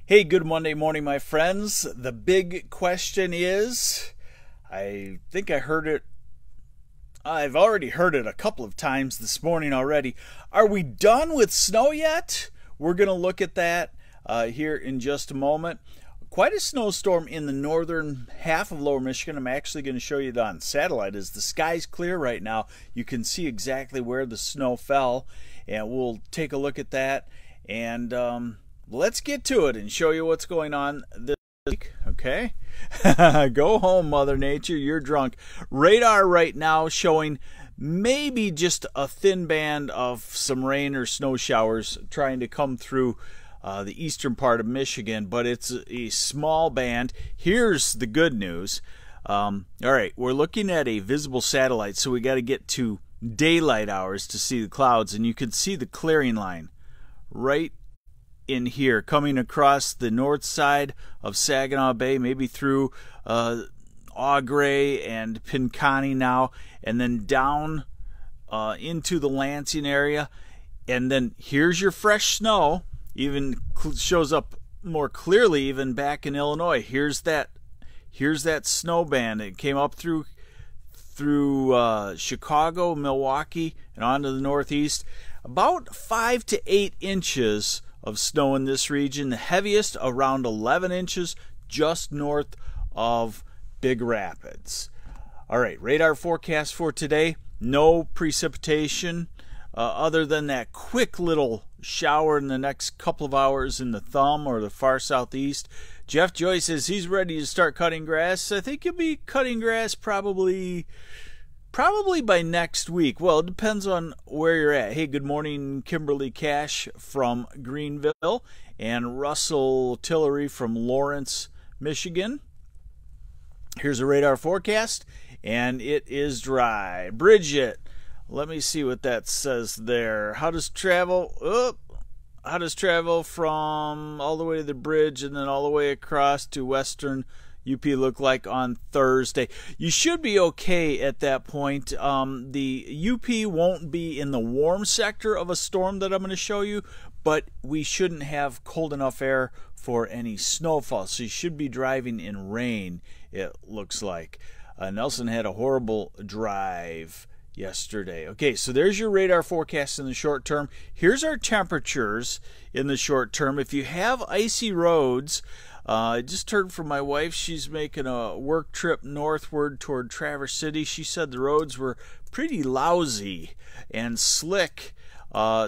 Hey, good Monday morning, my friends. The big question is, I think I heard it, I've already heard it a couple of times this morning already. Are we done with snow yet? We're going to look at that here in just a moment. Quite a snowstorm in the northern half of Lower Michigan. I'm actually going to show you that on satellite. As the sky's clear right now, you can see exactly where the snow fell, and we'll take a look at that. And let's get to it and show you what's going on this week, okay? Go home, Mother Nature, you're drunk. Radar right now showing maybe just a thin band of some rain or snow showers trying to come through the eastern part of Michigan, but it's a small band. Here's the good news. All right, we're looking at a visible satellite, so we got to get to daylight hours to see the clouds, and you can see the clearing line right in here coming across the north side of Saginaw Bay, maybe through Aughray and Pinconning now, and then down into the Lansing area. And then here's your fresh snow, even shows up more clearly even back in Illinois. Here's that snow band. It came up through Chicago, Milwaukee, and on to the northeast. About 5 to 8 inches of snow in this region. The heaviest around 11 inches just north of Big Rapids. All right, radar forecast for today. No precipitation other than that quick little shower in the next couple of hours in the thumb or the far southeast. Jeff Joy says he's ready to start cutting grass. I think he'll be cutting grass probably by next week. Well, it depends on where you're at. Hey, good morning, Kimberly Cash from Greenville and Russell Tillery from Lawrence, Michigan. Here's a radar forecast, and it is dry. Bridget, let me see what that says there. How does travel from all the way to the bridge and then all the way across to western UP look like on Thursday? You should be okay at that point. The UP won't be in the warm sector of a storm that I'm going to show you, but we shouldn't have cold enough air for any snowfall, so you should be driving in rain, it looks like. Nelson had a horrible drive yesterday. Okay, so there's your radar forecast in the short term. Here's our temperatures in the short term. If you have icy roads, I just heard from my wife. She's making a work trip northward toward Traverse City. She said the roads were pretty lousy and slick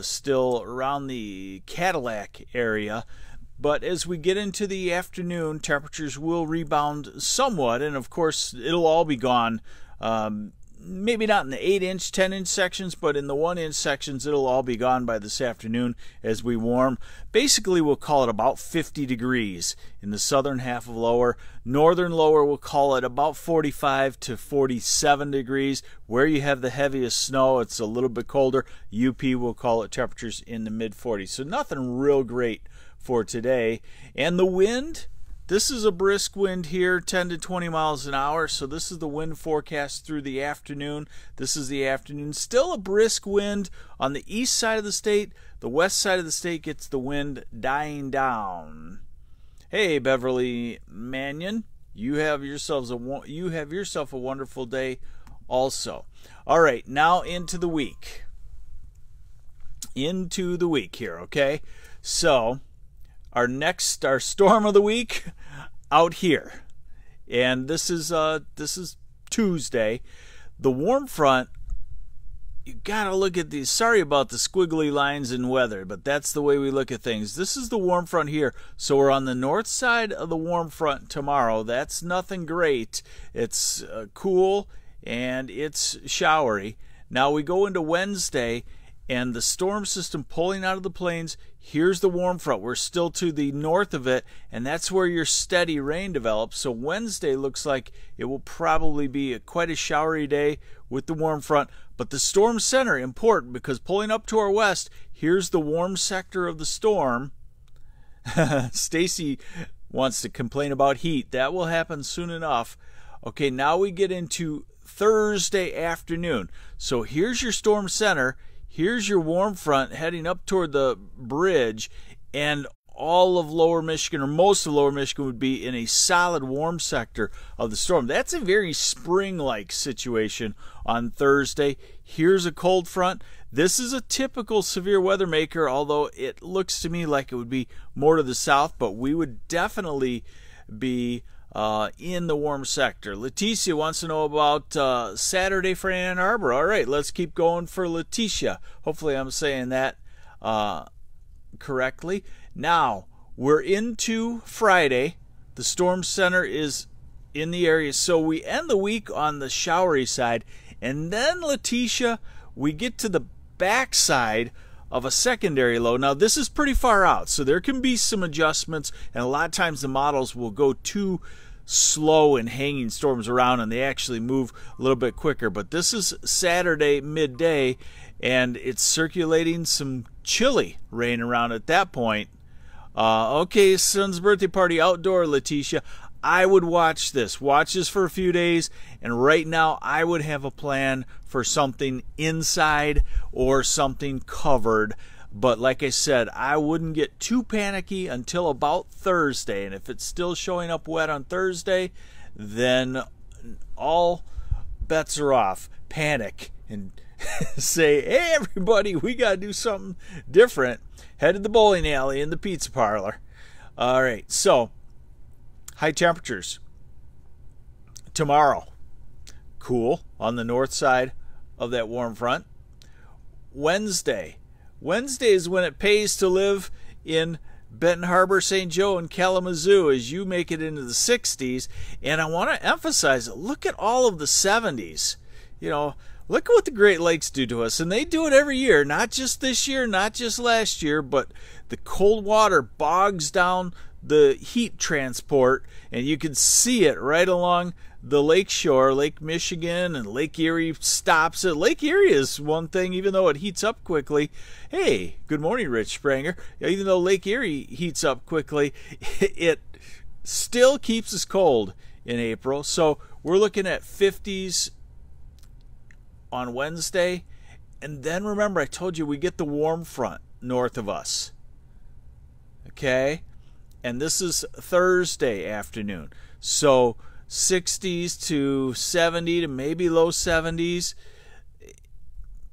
still around the Cadillac area. But as we get into the afternoon, temperatures will rebound somewhat, and of course it'll all be gone. Maybe not in the 8-inch, 10-inch sections, but in the 1-inch sections, it'll all be gone by this afternoon as we warm. Basically, we'll call it about 50 degrees in the southern half of Lower. Northern Lower, we'll call it about 45 to 47 degrees. Where you have the heaviest snow, it's a little bit colder. UP, we'll call it temperatures in the mid-40s. So nothing real great for today. And the wind, this is a brisk wind here, 10 to 20 miles an hour. So this is the wind forecast through the afternoon. This is the afternoon. Still a brisk wind on the east side of the state. The west side of the state gets the wind dying down. Hey, Beverly Mannion, you have yourself a wonderful day also. All right, now into the week. Into the week here, okay? So our storm of the week out here, and this is Tuesday. The warm front, you gotta look at these. Sorry about the squiggly lines in weather, but that's the way we look at things. This is the warm front here, so we're on the north side of the warm front tomorrow. That's nothing great. It's cool and it's showery. Now we go into Wednesday, and the storm system pulling out of the plains. Here's the warm front. We're still to the north of it, and that's where your steady rain develops. So Wednesday looks like it will probably be quite a showery day with the warm front. But the storm center, important, because pulling up to our west, here's the warm sector of the storm. Stacy wants to complain about heat. That will happen soon enough. Okay, now we get into Thursday afternoon. So here's your storm center. Here's your warm front heading up toward the bridge, and all of lower Michigan, or most of lower Michigan, would be in a solid warm sector of the storm. That's a very spring-like situation on Thursday. Here's a cold front. This is a typical severe weather maker, although it looks to me like it would be more to the south, but we would definitely be in the warm sector. Leticia wants to know about Saturday for Ann Arbor. All right, let's keep going for Leticia. Hopefully I'm saying that correctly. Now, we're into Friday. The storm center is in the area, so we end the week on the showery side, and then, Leticia, we get to the backside of a secondary low. Now, this is pretty far out, so there can be some adjustments, and a lot of times the models will go too slow in hanging storms around, and they actually move a little bit quicker. But this is Saturday midday, and it's circulating some chilly rain around at that point. Okay, son's birthday party outdoor, Leticia. I would watch this. Watch this for a few days, and right now I would have a plan for something inside or something covered. But like I said, I wouldn't get too panicky until about Thursday, and if it's still showing up wet on Thursday, then all bets are off. Panic and say, hey everybody, we got to do something different. Head to the bowling alley and the pizza parlor. All right, so high temperatures tomorrow. Cool on the north side of that warm front. Wednesday is when it pays to live in Benton Harbor, St. Joe, and Kalamazoo as you make it into the 60s. And I want to emphasize, look at all of the 70s. You know, look at what the Great Lakes do to us. And they do it every year, not just this year, not just last year, but the cold water bogs down the heat transport, and you can see it right along the lake shore. Lake Michigan and Lake Erie stops it. Lake Erie is one thing, even though it heats up quickly. Hey, good morning, Rich Spranger. Even though Lake Erie heats up quickly, it still keeps us cold in April. So we're looking at 50s on Wednesday. And then remember, I told you we get the warm front north of us. Okay? And this is Thursday afternoon. So 60s to 70 to maybe low 70s.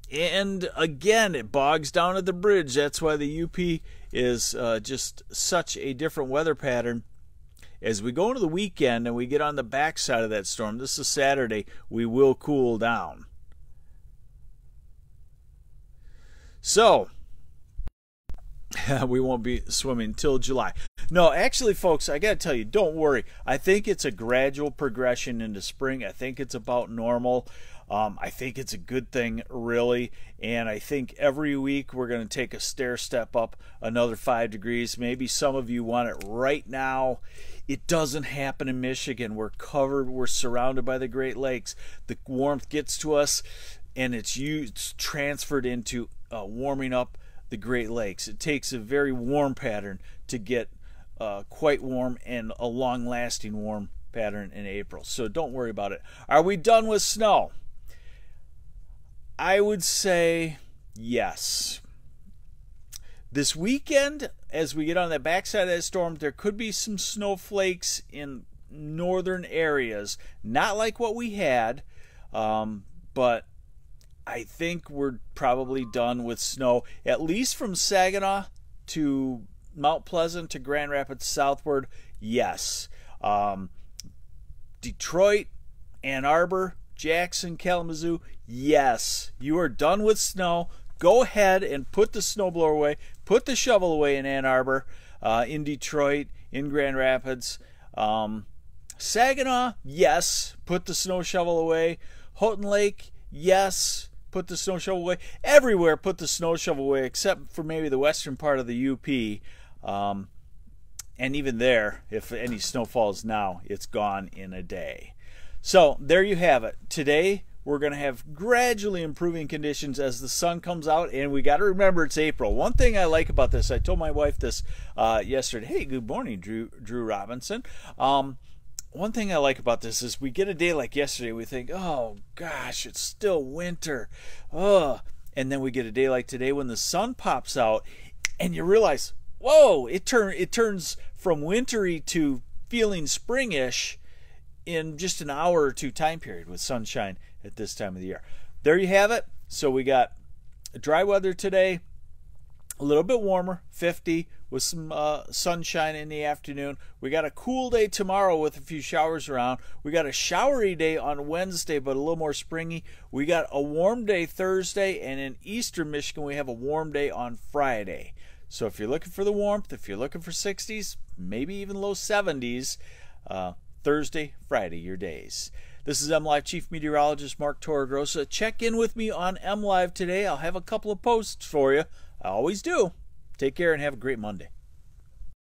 And again, it bogs down at the bridge. That's why the UP is just such a different weather pattern. As we go into the weekend and we get on the backside of that storm, this is Saturday, we will cool down. So we won't be swimming till July. No, actually, folks, I got to tell you, don't worry. I think it's a gradual progression into spring. I think it's about normal. I think it's a good thing, really. And I think every week we're going to take a stair step up another 5 degrees. Maybe some of you want it right now. It doesn't happen in Michigan. We're covered. We're surrounded by the Great Lakes. The warmth gets to us, and it's transferred into warming up the Great Lakes. It takes a very warm pattern to get quite warm, and a long-lasting warm pattern in April. So don't worry about it. Are we done with snow? I would say yes. This weekend, as we get on the backside of that storm, there could be some snowflakes in northern areas. Not like what we had, but I think we're probably done with snow, at least from Saginaw to Mount Pleasant to Grand Rapids southward. Yes. Detroit, Ann Arbor, Jackson, Kalamazoo. Yes. You are done with snow. Go ahead and put the snowblower away. Put the shovel away in Ann Arbor, in Detroit, in Grand Rapids. Saginaw, yes. Put the snow shovel away. Houghton Lake, yes. Put the snow shovel away. Everywhere, put the snow shovel away, except for maybe the western part of the UP. And even there, if any snow falls now, it's gone in a day. So there you have it. Today, we're going to have gradually improving conditions as the sun comes out, and we got to remember it's April. One thing I like about this, I told my wife this yesterday. Hey, good morning, Drew Robinson. One thing I like about this is we get a day like yesterday, we think, oh gosh, it's still winter. And then we get a day like today when the sun pops out and you realize, whoa, it turns from wintry to feeling springish in just an hour or two time period with sunshine at this time of the year. There you have it. So we got dry weather today, a little bit warmer, 50 with some sunshine in the afternoon. We got a cool day tomorrow with a few showers around. We got a showery day on Wednesday, but a little more springy. We got a warm day Thursday, and in eastern Michigan, we have a warm day on Friday. So if you're looking for the warmth, if you're looking for 60s, maybe even low 70s, Thursday, Friday, your days. This is MLive Chief Meteorologist Mark Torregrossa. Check in with me on MLive today. I'll have a couple of posts for you. I always do. Take care and have a great Monday.